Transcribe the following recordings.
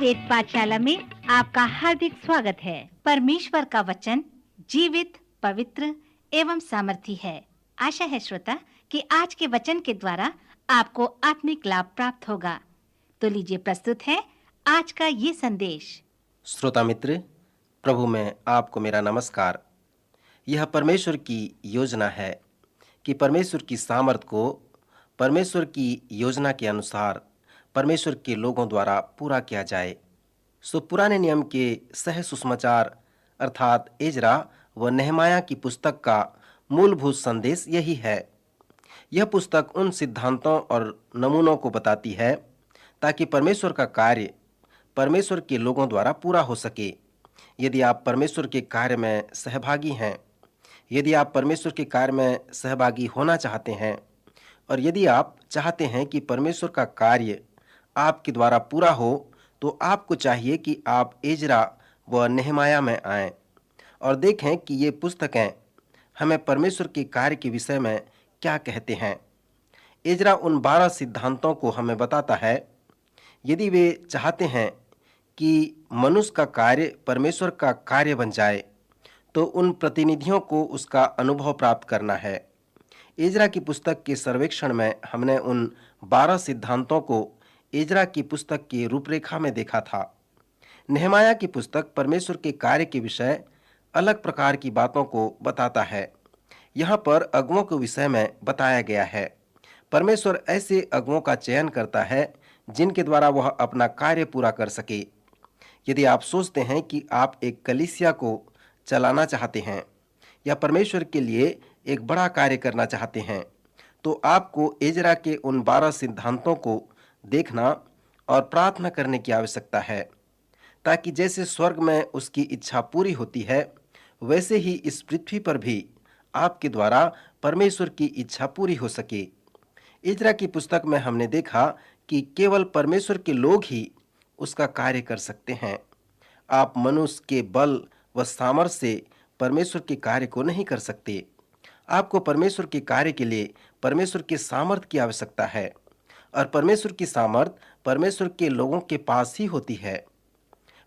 वेद पाठशाला में आपका हार्दिक स्वागत है। परमेश्वर का वचन जीवित, पवित्र एवं सामर्थी है। आशा है श्रोता कि आज के वचन के द्वारा आपको आत्मिक लाभ प्राप्त होगा। तो लीजिए, प्रस्तुत है आज का ये संदेश। श्रोता मित्र, प्रभु में आपको मेरा नमस्कार। यह परमेश्वर की योजना है कि परमेश्वर की सामर्थ को परमेश्वर की योजना के अनुसार परमेश्वर के लोगों द्वारा पूरा किया जाए। सो पुराने नियम के सह सुसमाचार अर्थात एजरा व नेहमाया की पुस्तक का मूलभूत संदेश यही है। यह पुस्तक उन सिद्धांतों और नमूनों को बताती है ताकि परमेश्वर का कार्य परमेश्वर के लोगों द्वारा पूरा हो सके। यदि आप परमेश्वर के कार्य में सहभागी हैं, यदि आप परमेश्वर के कार्य में सहभागी होना चाहते हैं और यदि आप चाहते हैं कि परमेश्वर का कार्य आपके द्वारा पूरा हो, तो आपको चाहिए कि आप एजरा व नेहमाया में आएं और देखें कि ये पुस्तकें हमें परमेश्वर के कार्य के विषय में क्या कहते हैं। एजरा उन 12 सिद्धांतों को हमें बताता है। यदि वे चाहते हैं कि मनुष्य का कार्य परमेश्वर का कार्य बन जाए, तो उन प्रतिनिधियों को उसका अनुभव प्राप्त करना है। एजरा की पुस्तक के सर्वेक्षण में हमने उन 12 सिद्धांतों को एजरा की पुस्तक की रूपरेखा में देखा था। नेहमाया की पुस्तक परमेश्वर के कार्य के विषय अलग प्रकार की बातों को बताता है। यहाँ पर अगुओं के विषय में बताया गया है। परमेश्वर ऐसे अगुओं का चयन करता है जिनके द्वारा वह अपना कार्य पूरा कर सके। यदि आप सोचते हैं कि आप एक कलीसिया को चलाना चाहते हैं या परमेश्वर के लिए एक बड़ा कार्य करना चाहते हैं, तो आपको एजरा के उन 12 सिद्धांतों को देखना और प्रार्थना करने की आवश्यकता है, ताकि जैसे स्वर्ग में उसकी इच्छा पूरी होती है, वैसे ही इस पृथ्वी पर भी आपके द्वारा परमेश्वर की इच्छा पूरी हो सके। एजरा की पुस्तक में हमने देखा कि केवल परमेश्वर के लोग ही उसका कार्य कर सकते हैं। आप मनुष्य के बल व सामर्थ्य से परमेश्वर के कार्य को नहीं कर सकते। आपको परमेश्वर के कार्य के लिए परमेश्वर के सामर्थ्य की आवश्यकता है, और परमेश्वर की सामर्थ परमेश्वर के लोगों के पास ही होती है।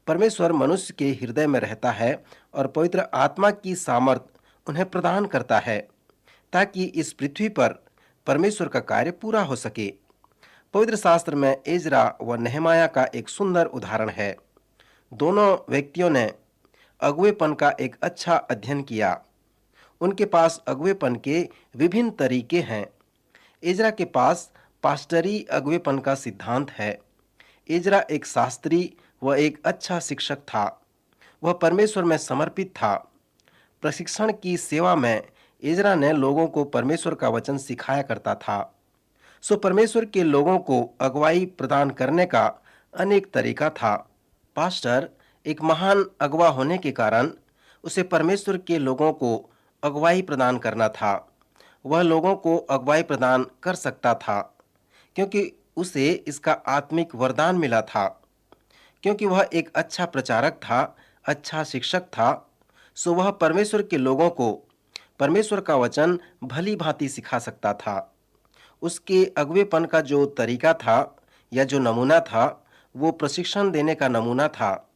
परमेश्वर मनुष्य के हृदय में रहता है और पवित्र आत्मा की सामर्थ उन्हें प्रदान करता है, ताकि इस पृथ्वी पर परमेश्वर का कार्य पूरा हो सके। पवित्र शास्त्र में एजरा व नेहमाया का एक सुंदर उदाहरण है। दोनों व्यक्तियों ने अगुवेपन का एक अच्छा अध्ययन किया। उनके पास अगुवेपन के विभिन्न तरीके हैं। एजरा के पास पास्टरी अगुवेपन का सिद्धांत है। एजरा एक शास्त्री व एक अच्छा शिक्षक था। वह परमेश्वर में समर्पित था। प्रशिक्षण की सेवा में एजरा ने लोगों को परमेश्वर का वचन सिखाया करता था। सो परमेश्वर के लोगों को अगुवाई प्रदान करने का अनेक तरीका था। पास्टर एक महान अगुवा होने के कारण उसे परमेश्वर के लोगों को अगुवाई प्रदान करना था। वह लोगों को अगुवाई प्रदान कर सकता था क्योंकि उसे इसका आत्मिक वरदान मिला था। क्योंकि वह एक अच्छा प्रचारक था, अच्छा शिक्षक था, सो वह परमेश्वर के लोगों को परमेश्वर का वचन भली भांति सिखा सकता था। उसके अगुवेपन का जो तरीका था या जो नमूना था, वो प्रशिक्षण देने का नमूना था।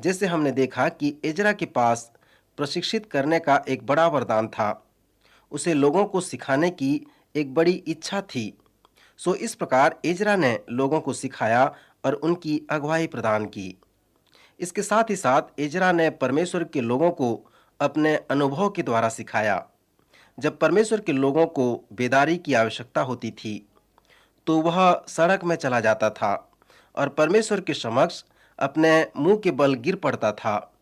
जैसे हमने देखा कि एजरा के पास प्रशिक्षित करने का एक बड़ा वरदान था। उसे लोगों को सिखाने की एक बड़ी इच्छा थी। सो इस प्रकार एजरा ने लोगों को सिखाया और उनकी अगुवाई प्रदान की। इसके साथ ही साथ एजरा ने परमेश्वर के लोगों को अपने अनुभव के द्वारा सिखाया। जब परमेश्वर के लोगों को बेदारी की आवश्यकता होती थी, तो वह सड़क में चला जाता था और परमेश्वर के समक्ष अपने मुंह के बल गिर पड़ता था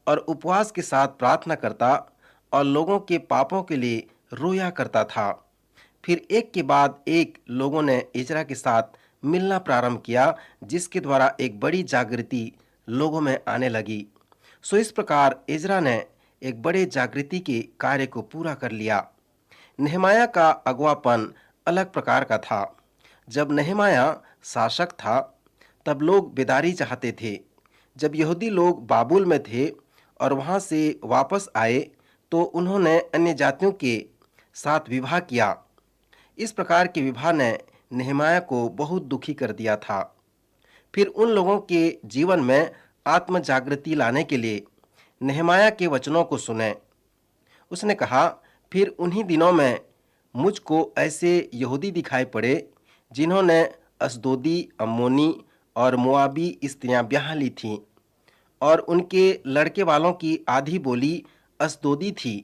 और उपवास के साथ प्रार्थना करता और लोगों के पापों के लिए रोया करता था। फिर एक के बाद एक लोगों ने एजरा के साथ मिलना प्रारंभ किया, जिसके द्वारा एक बड़ी जागृति लोगों में आने लगी। सो इस प्रकार एजरा ने एक बड़े जागृति के कार्य को पूरा कर लिया। नेहमाया का अगुवापन अलग प्रकार का था। जब नेहमाया शासक था, तब लोग बेदारी चाहते थे। जब यहूदी लोग बाबुल में थे और वहां से वापस आए, तो उन्होंने अन्य जातियों के साथ विवाह किया। इस प्रकार के विवाह ने नेहमाया को बहुत दुखी कर दिया था। फिर उन लोगों के जीवन में आत्म जागृति लाने के लिए नेहमाया के वचनों को सुने। उसने कहा, फिर उन्हीं दिनों में मुझको ऐसे यहूदी दिखाई पड़े जिन्होंने अस्दोदी, अम्मोनी और मोआबी स्त्रियां ब्याह ली थीं, और उनके लड़के वालों की आधी बोली अस्दोदी थी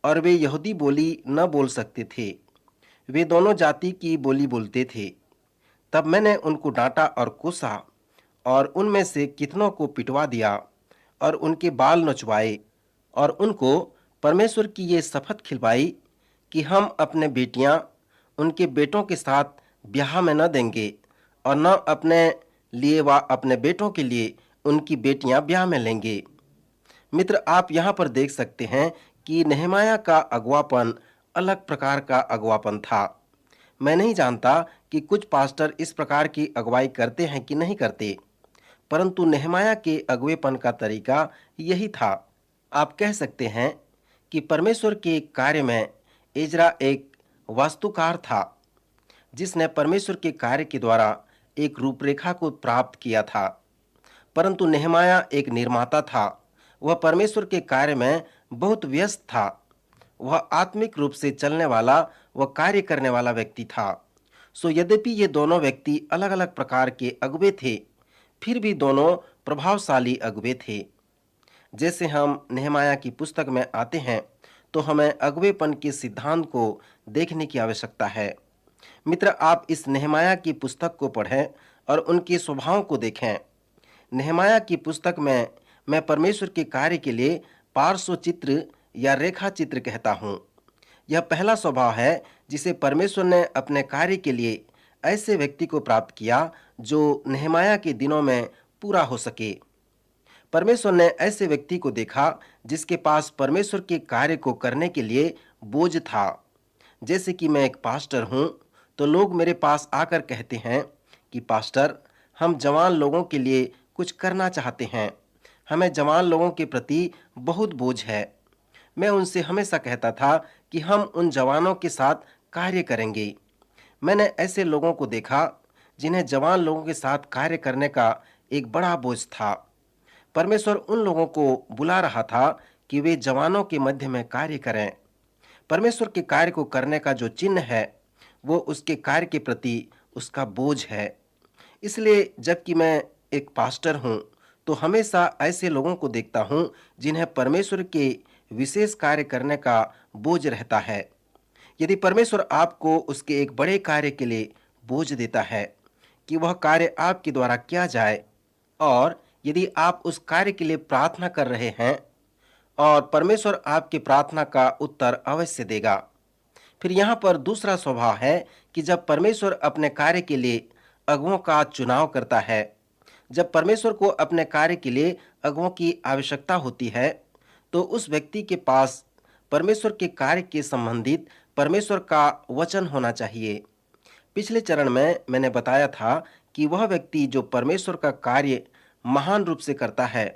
और वे यहूदी बोली न बोल सकते थे। वे दोनों जाति की बोली बोलते थे। तब मैंने उनको डांटा और कोसा और उनमें से कितनों को पिटवा दिया और उनके बाल नचवाए और उनको परमेश्वर की ये शपथ खिलवाई कि हम अपने बेटियां उनके बेटों के साथ ब्याह में न देंगे और न अपने लिए व अपने बेटों के लिए उनकी बेटियां ब्याह में लेंगे। मित्र, आप यहाँ पर देख सकते हैं कि नेहमाया का अगवापन अलग प्रकार का अगवापन था। मैं नहीं जानता कि कुछ पास्टर इस प्रकार की अगुवाई करते हैं कि नहीं करते, परंतु नेहमाया के अगवेपन का तरीका यही था। आप कह सकते हैं कि परमेश्वर के कार्य में एजरा एक वास्तुकार था, जिसने परमेश्वर के कार्य के द्वारा एक रूपरेखा को प्राप्त किया था, परंतु नेहमाया एक निर्माता था। वह परमेश्वर के कार्य में बहुत व्यस्त था। वह आत्मिक रूप से चलने वाला व कार्य करने वाला व्यक्ति था। सो यद्यपि ये दोनों व्यक्ति अलग अलग प्रकार के अगुवे थे, फिर भी दोनों प्रभावशाली अगुवे थे। जैसे हम नेहमाया की पुस्तक में आते हैं तो हमें अगुवेपन के सिद्धांत को देखने की आवश्यकता है। मित्र, आप इस नेहमाया की पुस्तक को पढ़ें और उनके स्वभाव को देखें। नेहमाया की पुस्तक में मैं परमेश्वर के कार्य के लिए पार्श्व चित्र या रेखा चित्र कहता हूँ। यह पहला स्वभाव है जिसे परमेश्वर ने अपने कार्य के लिए ऐसे व्यक्ति को प्राप्त किया जो नेहमाया के दिनों में पूरा हो सके। परमेश्वर ने ऐसे व्यक्ति को देखा जिसके पास परमेश्वर के कार्य को करने के लिए बोझ था। जैसे कि मैं एक पास्टर हूँ तो लोग मेरे पास आकर कहते हैं कि पास्टर, हम जवान लोगों के लिए कुछ करना चाहते हैं, हमें जवान लोगों के प्रति बहुत बोझ है। मैं उनसे हमेशा कहता था कि हम उन जवानों के साथ कार्य करेंगे। मैंने ऐसे लोगों को देखा जिन्हें जवान लोगों के साथ कार्य करने का एक बड़ा बोझ था। परमेश्वर उन लोगों को बुला रहा था कि वे जवानों के मध्य में कार्य करें। परमेश्वर के कार्य को करने का जो चिन्ह है वो उसके कार्य के प्रति उसका बोझ है। इसलिए जबकि मैं एक पास्टर हूँ तो हमेशा ऐसे लोगों को देखता हूँ जिन्हें परमेश्वर के विशेष कार्य करने का बोझ रहता है। यदि परमेश्वर आपको उसके एक बड़े कार्य के लिए बोझ देता है कि वह कार्य आपके द्वारा किया जाए, और यदि आप उस कार्य के लिए प्रार्थना कर रहे हैं और परमेश्वर आपकी प्रार्थना का उत्तर अवश्य देगा। फिर यहाँ पर दूसरा स्वभाव है कि जब परमेश्वर अपने कार्य के लिए अगुओं का चुनाव करता है, जब परमेश्वर को अपने कार्य के लिए अगुओं की आवश्यकता होती है, तो उस व्यक्ति के पास परमेश्वर के कार्य के संबंधित परमेश्वर का वचन होना चाहिए। पिछले चरण में मैंने बताया था कि वह व्यक्ति जो परमेश्वर का कार्य महान रूप से करता है,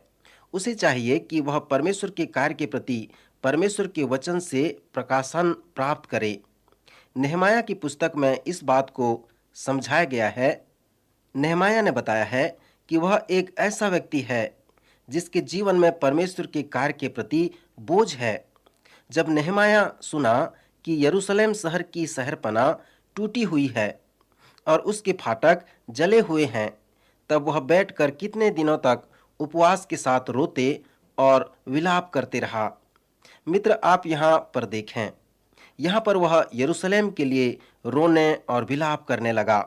उसे चाहिए कि वह परमेश्वर के कार्य के प्रति परमेश्वर के वचन से प्रकाशन प्राप्त करे। नेहमाया की पुस्तक में इस बात को समझाया गया है। नेहमाया ने बताया है कि वह एक ऐसा व्यक्ति है जिसके जीवन में परमेश्वर के कार्य के प्रति बोझ है। जब नेहमाया सुना कि यरूशलेम शहर की शहरपनाह टूटी हुई है और उसके फाटक जले हुए हैं, तब वह बैठकर कितने दिनों तक उपवास के साथ रोते और विलाप करते रहा। मित्र, आप यहाँ पर देखें, यहाँ पर वह यरूशलेम के लिए रोने और विलाप करने लगा।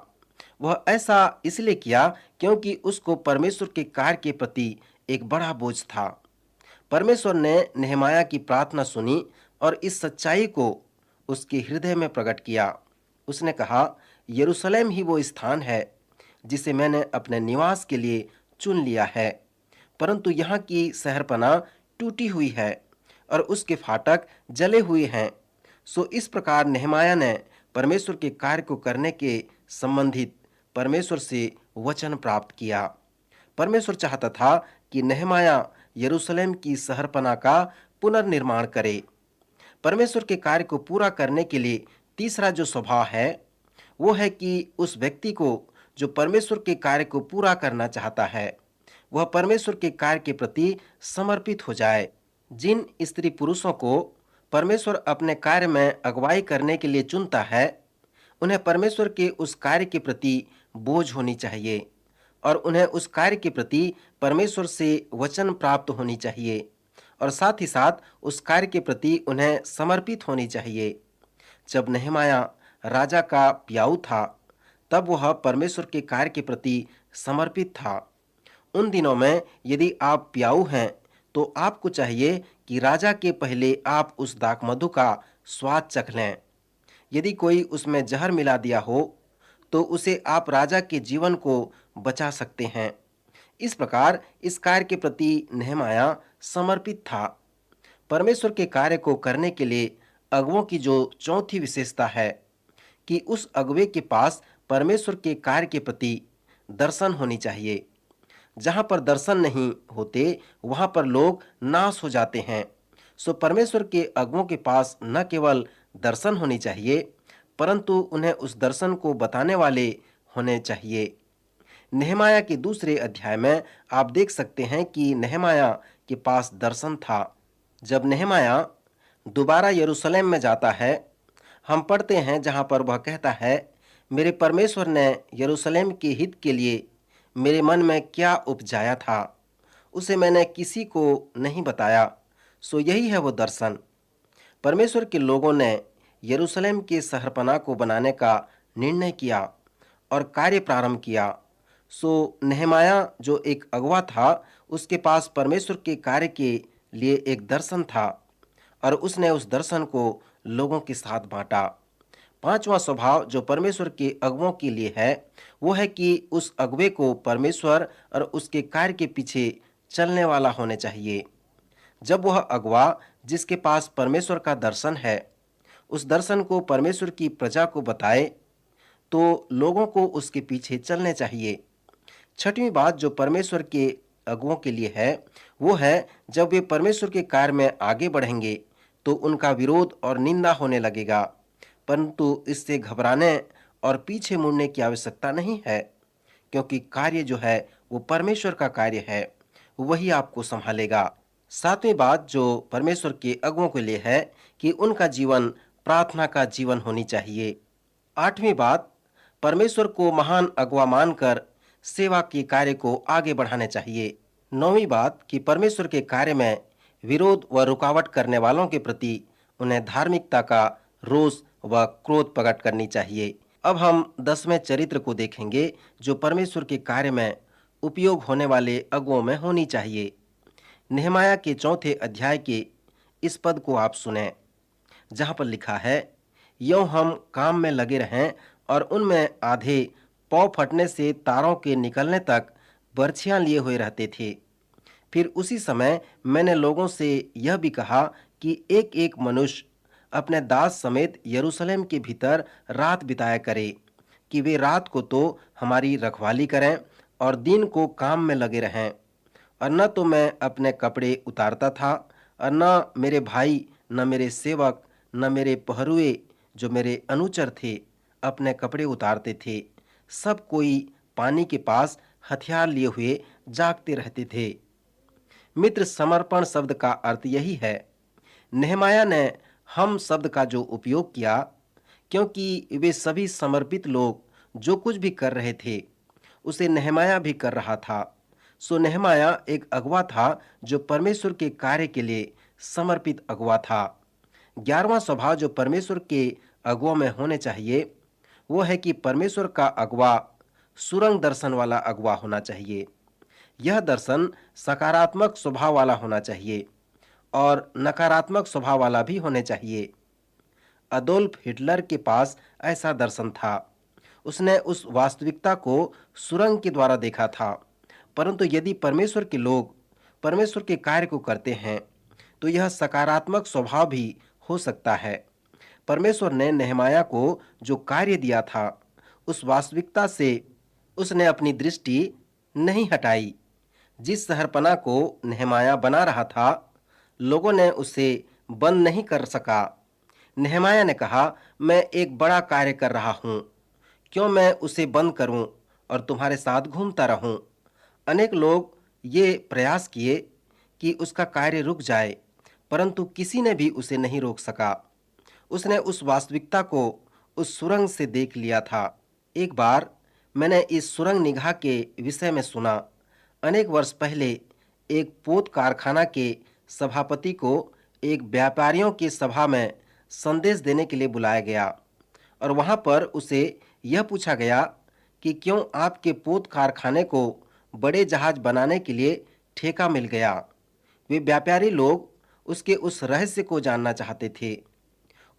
वह ऐसा इसलिए किया क्योंकि उसको परमेश्वर के कार्य के प्रति एक बड़ा बोझ था। परमेश्वर ने नेहमाया की प्रार्थना सुनी और इस सच्चाई को उसके हृदय में प्रकट किया। उसने कहा, यरूशलेम ही वो स्थान है जिसे मैंने अपने निवास के लिए चुन लिया है, परंतु यहाँ की शहरपनाह टूटी हुई है और उसके फाटक जले हुए हैं। सो इस प्रकार नेहमाया ने परमेश्वर के कार्य को करने के संबंधित परमेश्वर से वचन प्राप्त किया। परमेश्वर चाहता था कि नेहमाया यरूशलेम की शहरपनाह का पुनर्निर्माण करे। परमेश्वर के कार्य को पूरा करने के लिए तीसरा जो स्वभाव है वो है कि उस व्यक्ति को जो परमेश्वर के कार्य को पूरा करना चाहता है वह परमेश्वर के कार्य के प्रति समर्पित हो जाए। जिन स्त्री पुरुषों को परमेश्वर अपने कार्य में अगुवाई करने के लिए चुनता है, उन्हें परमेश्वर के उस कार्य के प्रति बोझ होनी चाहिए और उन्हें उस कार्य के प्रति परमेश्वर से वचन प्राप्त होनी चाहिए और साथ ही साथ उस कार्य के प्रति उन्हें समर्पित होनी चाहिए। जब नहमाया राजा का प्याऊ था, तब वह परमेश्वर के कार्य के प्रति समर्पित था। उन दिनों में यदि आप प्याऊ हैं तो आपको चाहिए कि राजा के पहले आप उस दाखमधु का स्वाद चख लें। यदि कोई उसमें जहर मिला दिया हो तो उसे आप राजा के जीवन को बचा सकते हैं। इस प्रकार इस कार्य के प्रति नहमाया समर्पित था। परमेश्वर के कार्य को करने के लिए अगुओं की जो चौथी विशेषता है कि उस अगुवे के पास परमेश्वर के कार्य के प्रति दर्शन होनी चाहिए। जहाँ पर दर्शन नहीं होते वहाँ पर लोग नाश हो जाते हैं। सो परमेश्वर के अगुओं के पास न केवल दर्शन होनी चाहिए परंतु उन्हें उस दर्शन को बताने वाले होने चाहिए। नहमाया के दूसरे अध्याय में आप देख सकते हैं कि नहमाया के पास दर्शन था। जब नहमाया दोबारा यरूशलेम में जाता है, हम पढ़ते हैं जहाँ पर वह कहता है, मेरे परमेश्वर ने यरूशलेम के हित के लिए मेरे मन में क्या उपजाया था उसे मैंने किसी को नहीं बताया। सो यही है वो दर्शन। परमेश्वर के लोगों ने यरूशलेम के शहरपनाह को बनाने का निर्णय किया और कार्य प्रारंभ किया। सो नहमाया जो एक अगुवा था, उसके पास परमेश्वर के कार्य के लिए एक दर्शन था और उसने उस दर्शन को लोगों के साथ बांटा। पांचवा स्वभाव जो परमेश्वर के अगुवों के लिए है वो है कि उस अगुवे को परमेश्वर और उसके कार्य के पीछे चलने वाला होने चाहिए। जब वह अगुवा जिसके पास परमेश्वर का दर्शन है उस दर्शन को परमेश्वर की प्रजा को बताए तो लोगों को उसके पीछे चलने चाहिए। छठवीं बात जो परमेश्वर के अगुवों के लिए है वो है जब वे परमेश्वर के कार्य में आगे बढ़ेंगे तो उनका विरोध और निंदा होने लगेगा, परंतु इससे घबराने और पीछे मुड़ने की आवश्यकता नहीं है, क्योंकि कार्य जो है वो परमेश्वर का कार्य है, वही आपको संभालेगा। सातवीं बात जो परमेश्वर के अगुवों के लिए है कि उनका जीवन प्रार्थना का जीवन होनी चाहिए। आठवीं बात, परमेश्वर को महान अगुवा मानकर सेवा के कार्य को आगे बढ़ाने चाहिए। नौवीं बात कि परमेश्वर के कार्य में विरोध व रुकावट करने वालों के प्रति उन्हें धार्मिकता का रोष व क्रोध प्रकट करनी चाहिए। अब हम 10वें चरित्र को देखेंगे जो परमेश्वर के कार्य में उपयोग होने वाले अगुवों में होनी चाहिए। नहमाया के 4थे अध्याय के इस पद को आप सुने, जहाँ पर लिखा है, यों हम काम में लगे रहें और उनमें आधे पौ फटने से तारों के निकलने तक बर्छियां लिए हुए रहते थे। फिर उसी समय मैंने लोगों से यह भी कहा कि एक एक मनुष्य अपने दास समेत यरूशलेम के भीतर रात बिताया करे, कि वे रात को तो हमारी रखवाली करें और दिन को काम में लगे रहें। और न तो मैं अपने कपड़े उतारता था और न मेरे भाई, न मेरे सेवक, न मेरे पहरुए जो मेरे अनुचर थे अपने कपड़े उतारते थे। सब कोई पानी के पास हथियार लिए हुए जागते रहते थे। मित्र, समर्पण शब्द का अर्थ यही है। नहमाया ने हम शब्द का जो उपयोग किया, क्योंकि वे सभी समर्पित लोग जो कुछ भी कर रहे थे उसे नहमाया भी कर रहा था। सो नहमाया एक अगुवा था जो परमेश्वर के कार्य के लिए समर्पित अगुवा था। 11वां स्वभाव जो परमेश्वर के अगुवों में होने चाहिए वो है कि परमेश्वर का अगुवा सुरंग दर्शन वाला अगुवा होना चाहिए। यह दर्शन सकारात्मक स्वभाव वाला होना चाहिए और नकारात्मक स्वभाव वाला भी होने चाहिए। अडोल्फ हिटलर के पास ऐसा दर्शन था। उसने उस वास्तविकता को सुरंग के द्वारा देखा था। परंतु यदि परमेश्वर के लोग परमेश्वर के कार्य को करते हैं तो यह सकारात्मक स्वभाव भी हो सकता है। परमेश्वर ने नहमाया को जो कार्य दिया था उस वास्तविकता से उसने अपनी दृष्टि नहीं हटाई। जिस शहरपनाह को नहमाया बना रहा था, लोगों ने उसे बंद नहीं कर सका। नहमाया ने कहा, मैं एक बड़ा कार्य कर रहा हूँ, क्यों मैं उसे बंद करूँ और तुम्हारे साथ घूमता रहूं। अनेक लोग ये प्रयास किए कि उसका कार्य रुक जाए, परंतु किसी ने भी उसे नहीं रोक सका। उसने उस वास्तविकता को उस सुरंग से देख लिया था। एक बार मैंने इस सुरंग निगाह के विषय में सुना। अनेक वर्ष पहले एक पोत कारखाना के सभापति को एक व्यापारियों की सभा में संदेश देने के लिए बुलाया गया और वहां पर उसे यह पूछा गया कि क्यों आपके पोत कारखाने को बड़े जहाज बनाने के लिए ठेका मिल गया। वे व्यापारी लोग उसके उस रहस्य को जानना चाहते थे।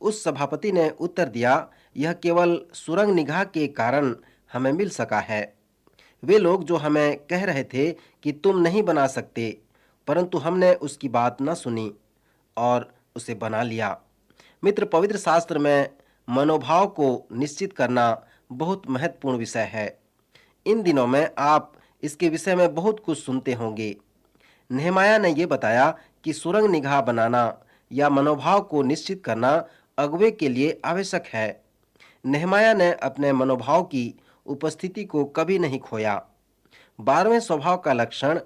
उस सभापति ने उत्तर दिया, यह केवल सुरंग निगाह के कारण हमें मिल सका है। वे लोग जो हमें कह रहे थे कि तुम नहीं बना सकते, परंतु हमने उसकी बात न सुनी और उसे बना लिया। मित्र, पवित्र शास्त्र में मनोभाव को निश्चित करना बहुत महत्वपूर्ण विषय है। इन दिनों में आप इसके विषय में बहुत कुछ सुनते होंगे। नेहमाया ने यह बताया कि सुरंग निगाह बनाना या मनोभाव को निश्चित करना अगुवे के लिए आवश्यक है। नेहमाया ने अपने मनोभाव की उपस्थिति को कभी नहीं खोया। 12वें स्वभाव का लक्षण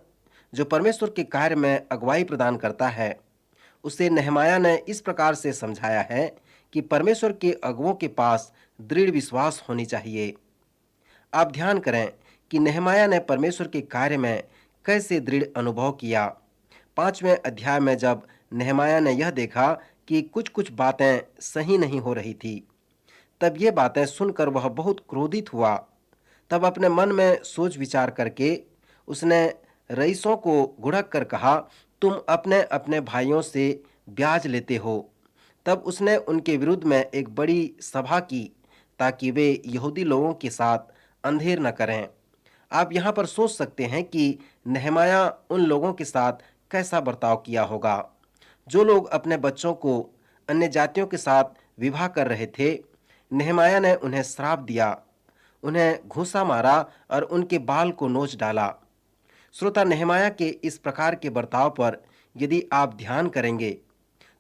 जो परमेश्वर के कार्य में अगुवाई प्रदान करता है, उसे नेहमाया ने इस प्रकार से समझाया है कि परमेश्वर के अगुवों के पास दृढ़ विश्वास होनी चाहिए। आप ध्यान करें कि नेहमाया ने परमेश्वर के कार्य में कैसे दृढ़ अनुभव किया। 5वें अध्याय में जब नेहमाया ने यह देखा कि कुछ कुछ बातें सही नहीं हो रही थी, तब ये बातें सुनकर वह बहुत क्रोधित हुआ। तब अपने मन में सोच विचार करके उसने रईसों को घुड़क कर कहा, तुम अपने अपने भाइयों से ब्याज लेते हो। तब उसने उनके विरुद्ध में एक बड़ी सभा की ताकि वे यहूदी लोगों के साथ अंधेर न करें। आप यहाँ पर सोच सकते हैं कि नेहमाया उन लोगों के साथ कैसा बर्ताव किया होगा जो लोग अपने बच्चों को अन्य जातियों के साथ विवाह कर रहे थे। नेहमाया ने उन्हें श्राप दिया, उन्हें घूंसा मारा और उनके बाल को नोच डाला। श्रोता, नेहमाया के इस प्रकार के बर्ताव पर यदि आप ध्यान करेंगे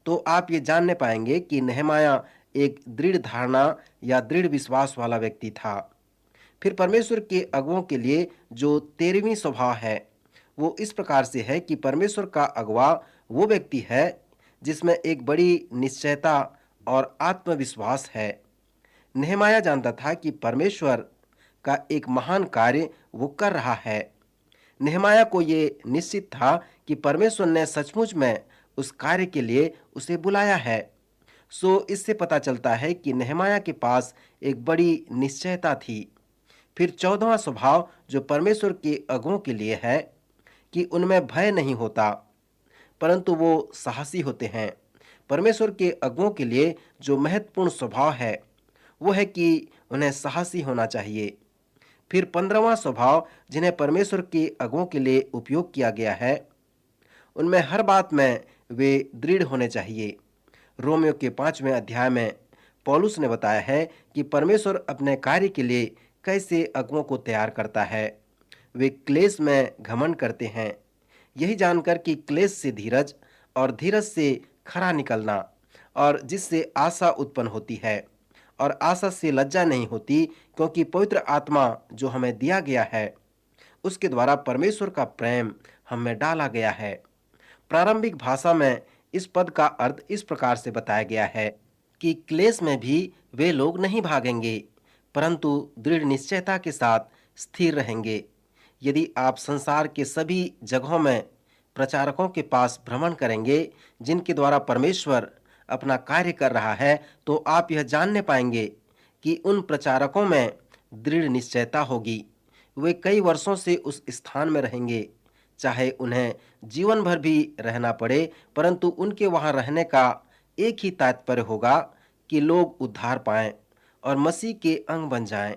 तो आप ये जानने पाएंगे कि नेहमाया एक दृढ़ धारणा या दृढ़ विश्वास वाला व्यक्ति था। फिर परमेश्वर के अगुवों के लिए जो 13वीं स्वभाव है वो इस प्रकार से है कि परमेश्वर का अगुवा वो व्यक्ति है जिसमें एक बड़ी निश्चयता और आत्मविश्वास है। नेहमाया जानता था कि परमेश्वर का एक महान कार्य वो कर रहा है। नेहमाया को ये निश्चित था कि परमेश्वर ने सचमुच में उस कार्य के लिए उसे बुलाया है। सो इससे पता चलता है कि नेहमाया के पास एक बड़ी निश्चयता थी। फिर 14वां स्वभाव जो परमेश्वर के अगुवों के लिए है कि उनमें भय नहीं होता, परंतु वो साहसी होते हैं। परमेश्वर के अगुवों के लिए जो महत्वपूर्ण स्वभाव है वो है कि उन्हें साहसी होना चाहिए। फिर 15वां स्वभाव जिन्हें परमेश्वर के अगुवों के लिए उपयोग किया गया है, उनमें हर बात में वे दृढ़ होने चाहिए। रोमियो के 5वें अध्याय में पौलुस ने बताया है कि परमेश्वर अपने कार्य के लिए कैसे अगुवों को तैयार करता है। वे क्लेश में घमंड करते हैं, यही जानकर कि क्लेश से धीरज और धीरज से खरा निकलना, और जिससे आशा उत्पन्न होती है, और आशा से लज्जा नहीं होती, क्योंकि पवित्र आत्मा जो हमें दिया गया है उसके द्वारा परमेश्वर का प्रेम हम में डाला गया है। प्रारंभिक भाषा में इस पद का अर्थ इस प्रकार से बताया गया है कि क्लेश में भी वे लोग नहीं भागेंगे, परंतु दृढ़ निश्चयता के साथ स्थिर रहेंगे। यदि आप संसार के सभी जगहों में प्रचारकों के पास भ्रमण करेंगे जिनके द्वारा परमेश्वर अपना कार्य कर रहा है, तो आप यह जानने पाएंगे कि उन प्रचारकों में दृढ़ निश्चयता होगी। वे कई वर्षों से उस स्थान में रहेंगे, चाहे उन्हें जीवन भर भी रहना पड़े, परंतु उनके वहां रहने का एक ही तात्पर्य होगा कि लोग उद्धार पाएं और मसीह के अंग बन जाएं।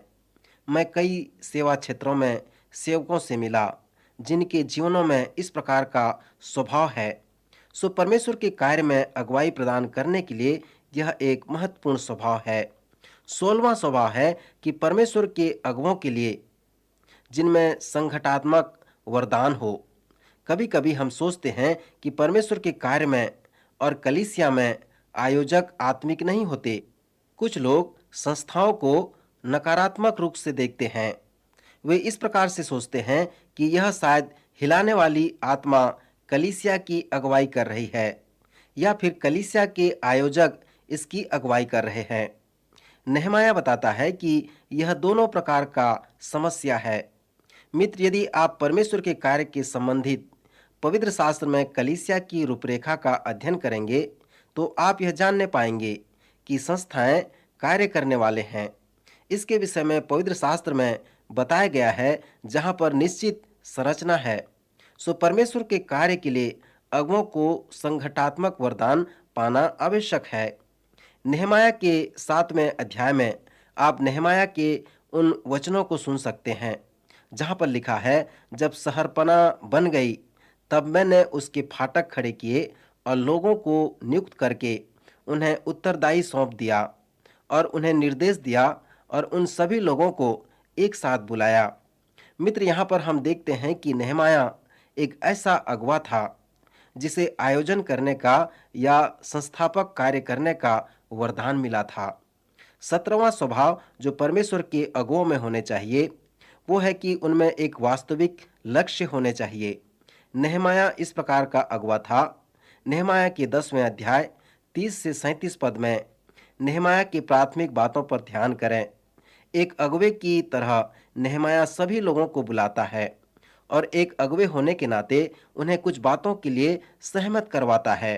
मैं कई सेवा क्षेत्रों में सेवकों से मिला जिनके जीवनों में इस प्रकार का स्वभाव है। सो परमेश्वर के कार्य में अगुवाई प्रदान करने के लिए यह एक महत्वपूर्ण स्वभाव है। 16वां स्वभाव है कि परमेश्वर के अगुवों के लिए जिनमें संगठनात्मक वरदान हो। कभी कभी हम सोचते हैं कि परमेश्वर के कार्य में और कलीसिया में आयोजक आत्मिक नहीं होते। कुछ लोग संस्थाओं को नकारात्मक रूप से देखते हैं। वे इस प्रकार से सोचते हैं कि यह शायद हिलाने वाली आत्मा कलीसिया की अगुवाई कर रही है या फिर कलीसिया के आयोजक इसकी अगुवाई कर रहे हैं। नेहमाया बताता है कि यह दोनों प्रकार का समस्या है। मित्र, यदि आप परमेश्वर के कार्य के संबंधित पवित्र शास्त्र में कलीसिया की रूपरेखा का अध्ययन करेंगे तो आप यह जानने पाएंगे कि संस्थाएं कार्य करने वाले हैं। इसके विषय में पवित्र शास्त्र में बताया गया है जहां पर निश्चित संरचना है। सो परमेश्वर के कार्य के लिए अगुओं को संगठनात्मक वरदान पाना आवश्यक है। नेहमाया के 7वें अध्याय में आप नेहमाया के उन वचनों को सुन सकते हैं जहां पर लिखा है, जब शहरपना बन गई तब मैंने उसके फाटक खड़े किए और लोगों को नियुक्त करके उन्हें उत्तरदायी सौंप दिया और उन्हें निर्देश दिया और उन सभी लोगों को एक साथ बुलाया। मित्र, यहाँ पर हम देखते हैं कि नेहमाया एक ऐसा अगुवा था जिसे आयोजन करने का या संस्थापक कार्य करने का वरदान मिला था। 17वां स्वभाव जो परमेश्वर के अगुवों में होने चाहिए वो है कि उनमें एक वास्तविक लक्ष्य होने चाहिए। नेहमाया इस प्रकार का अगुवा था। नेहमाया के 10वें अध्याय 30 से 37 पद में नेहमाया की प्राथमिक बातों पर ध्यान करें। एक अगुवे की तरह नेहमाया सभी लोगों को बुलाता है और एक अगुवे होने के नाते उन्हें कुछ बातों के लिए सहमत करवाता है।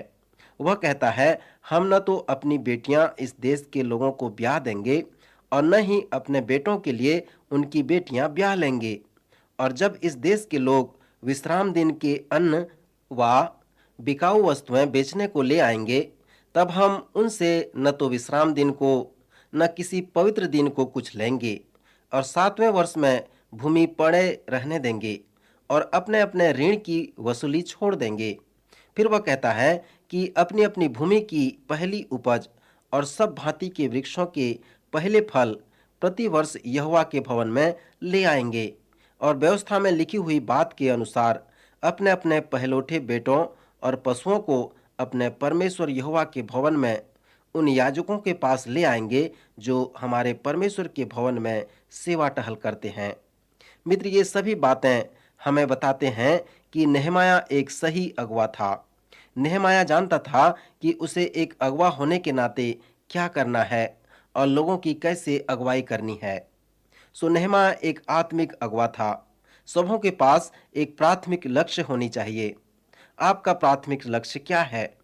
वह कहता है, हम न तो अपनी बेटियां इस देश के लोगों को ब्याह देंगे और न ही अपने बेटों के लिए उनकी बेटियां ब्याह लेंगे। और जब इस देश के लोग विश्राम दिन के अन्न व बिकाऊ वस्तुएं बेचने को ले आएंगे तब हम उनसे न तो विश्राम दिन को न किसी पवित्र दिन को कुछ लेंगे और 7वें वर्ष में भूमि पड़े रहने देंगे और अपने अपने ऋण की वसूली छोड़ देंगे। फिर वह कहता है कि अपनी अपनी भूमि की पहली उपज और सब भांति के वृक्षों के पहले फल प्रति वर्ष यहोवा के भवन में ले आएंगे और व्यवस्था में लिखी हुई बात के अनुसार अपने अपने पहलौठे बेटों और पशुओं को अपने परमेश्वर यहोवा के भवन में उन याजकों के पास ले आएंगे जो हमारे परमेश्वर के भवन में सेवा टहल करते हैं। मित्र, ये सभी बातें हमें बताते हैं कि नेहमाया एक सही अगुवा था। नेहमाया जानता था कि उसे एक अगुवा होने के नाते क्या करना है और लोगों की कैसे अगुवाई करनी है। सो नेहमाया एक आत्मिक अगुवा था। सबों के पास एक प्राथमिक लक्ष्य होनी चाहिए। आपका प्राथमिक लक्ष्य क्या है?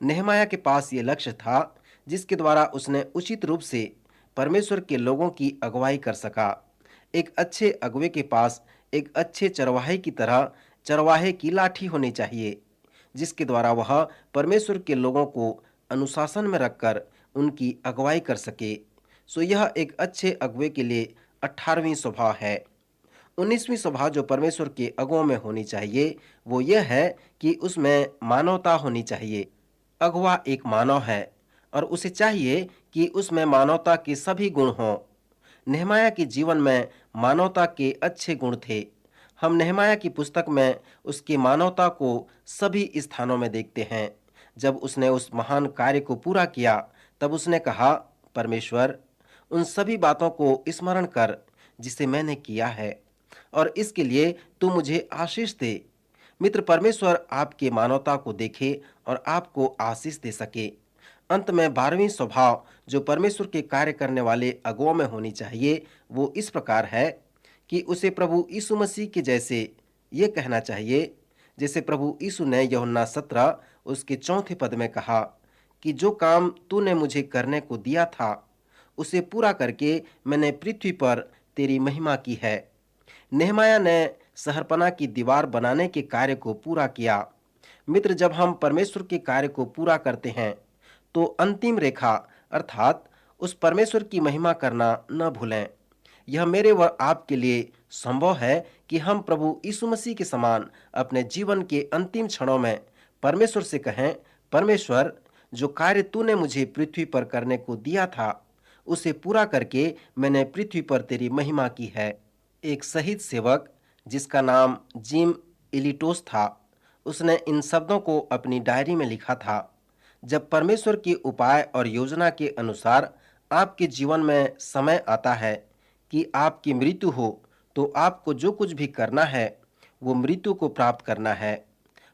नेहमाया के पास ये लक्ष्य था जिसके द्वारा उसने उचित रूप से परमेश्वर के लोगों की अगुवाई कर सका। एक अच्छे अगुवे के पास एक अच्छे चरवाहे की तरह चरवाहे की लाठी होनी चाहिए जिसके द्वारा वह परमेश्वर के लोगों को अनुशासन में रखकर उनकी अगुवाई कर सके। सो यह एक अच्छे अगुवे के लिए 18वीं स्वभाव है। 19वीं स्वभाव जो परमेश्वर के अगुवों में होनी चाहिए वो यह है कि उसमें मानवता होनी चाहिए। अगुवा एक मानव है और उसे चाहिए कि उसमें मानवता के सभी गुण हों। नेहमाया के जीवन में मानवता के अच्छे गुण थे। हम नेहमाया की पुस्तक में उसकी मानवता को सभी स्थानों में देखते हैं। जब उसने उस महान कार्य को पूरा किया तब उसने कहा, परमेश्वर, उन सभी बातों को स्मरण कर जिसे मैंने किया है और इसके लिए तू मुझे आशीष दे। मित्र, परमेश्वर आपके मानवता को देखे और आपको आशीष दे सके। अंत में 12वीं स्वभाव जो परमेश्वर के कार्य करने वाले अगुवों में होनी चाहिए वो इस प्रकार है कि उसे प्रभु यीशु मसीह के जैसे ये कहना चाहिए जैसे प्रभु यीशु ने यूहन्ना 17 उसके 4 पद में कहा कि जो काम तूने मुझे करने को दिया था उसे पूरा करके मैंने पृथ्वी पर तेरी महिमा की है। नेहमाया ने शहरपना की दीवार बनाने के कार्य को पूरा किया। मित्र, जब हम परमेश्वर के कार्य को पूरा करते हैं तो अंतिम रेखा अर्थात उस परमेश्वर की महिमा करना न भूलें। यह मेरे व आपके लिए संभव है कि हम प्रभु यीशु मसीह के समान अपने जीवन के अंतिम क्षणों में परमेश्वर से कहें, परमेश्वर, जो कार्य तूने मुझे पृथ्वी पर करने को दिया था उसे पूरा करके मैंने पृथ्वी पर तेरी महिमा की है। एक शहीद सेवक जिसका नाम जिम इलिटोस था, उसने इन शब्दों को अपनी डायरी में लिखा था, जब परमेश्वर के उपाय और योजना के अनुसार आपके जीवन में समय आता है कि आपकी मृत्यु हो तो आपको जो कुछ भी करना है वो मृत्यु को प्राप्त करना है।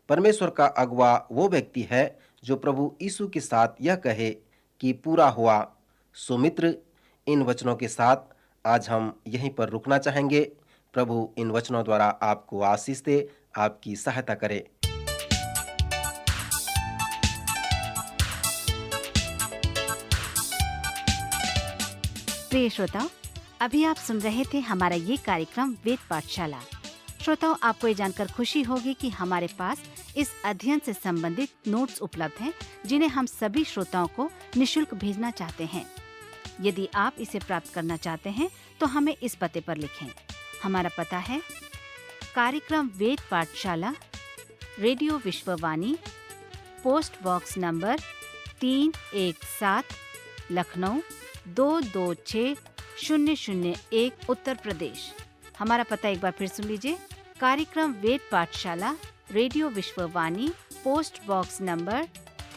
परमेश्वर का अगुआ वो व्यक्ति है जो प्रभु यीशु के साथ यह कहे कि पूरा हुआ। सो मित्र, इन वचनों के साथ आज हम यहीं पर रुकना चाहेंगे। प्रभु इन वचनों द्वारा आपको आशीष दे, आपकी सहायता करे। प्रिय श्रोताओ, अभी आप सुन रहे थे हमारा ये कार्यक्रम वेद पाठशाला। श्रोताओं, आपको ये जानकर खुशी होगी कि हमारे पास इस अध्ययन से संबंधित नोट्स उपलब्ध हैं, जिन्हें हम सभी श्रोताओं को निशुल्क भेजना चाहते हैं। यदि आप इसे प्राप्त करना चाहते हैं तो हमें इस पते पर लिखें। हमारा पता है कार्यक्रम Ved Pathshala, radio Vishwavani, post box number 317, Lucknow 226001, Uttar Pradesh. हमारा पता एक बार फिर सुन लीजिए। कार्यक्रम Ved Pathshala, radio Vishwavani, post box number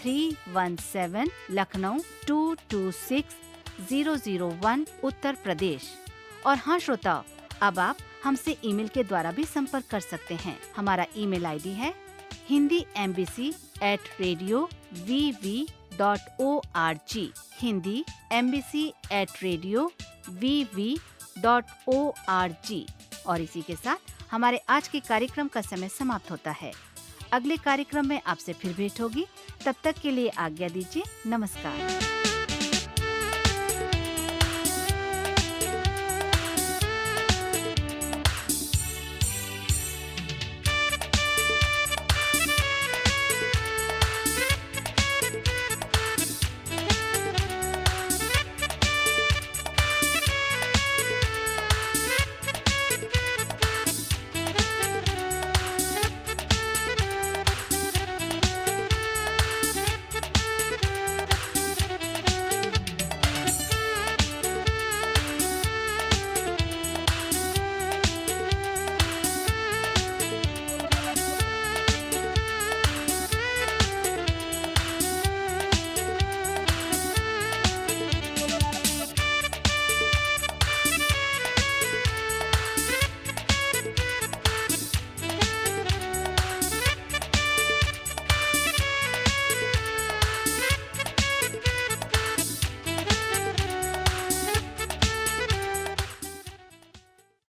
317, Lucknow 226001, Uttar Pradesh. और हाँ श्रोताओ, अब आप हमसे ईमेल के द्वारा भी संपर्क कर सकते हैं। हमारा ईमेल आईडी है hindiembassy@radiovv.org, hindiembassy@radiovv.org। और इसी के साथ हमारे आज के कार्यक्रम का समय समाप्त होता है। अगले कार्यक्रम में आपसे फिर भेंट होगी। तब तक के लिए आज्ञा दीजिए। नमस्कार।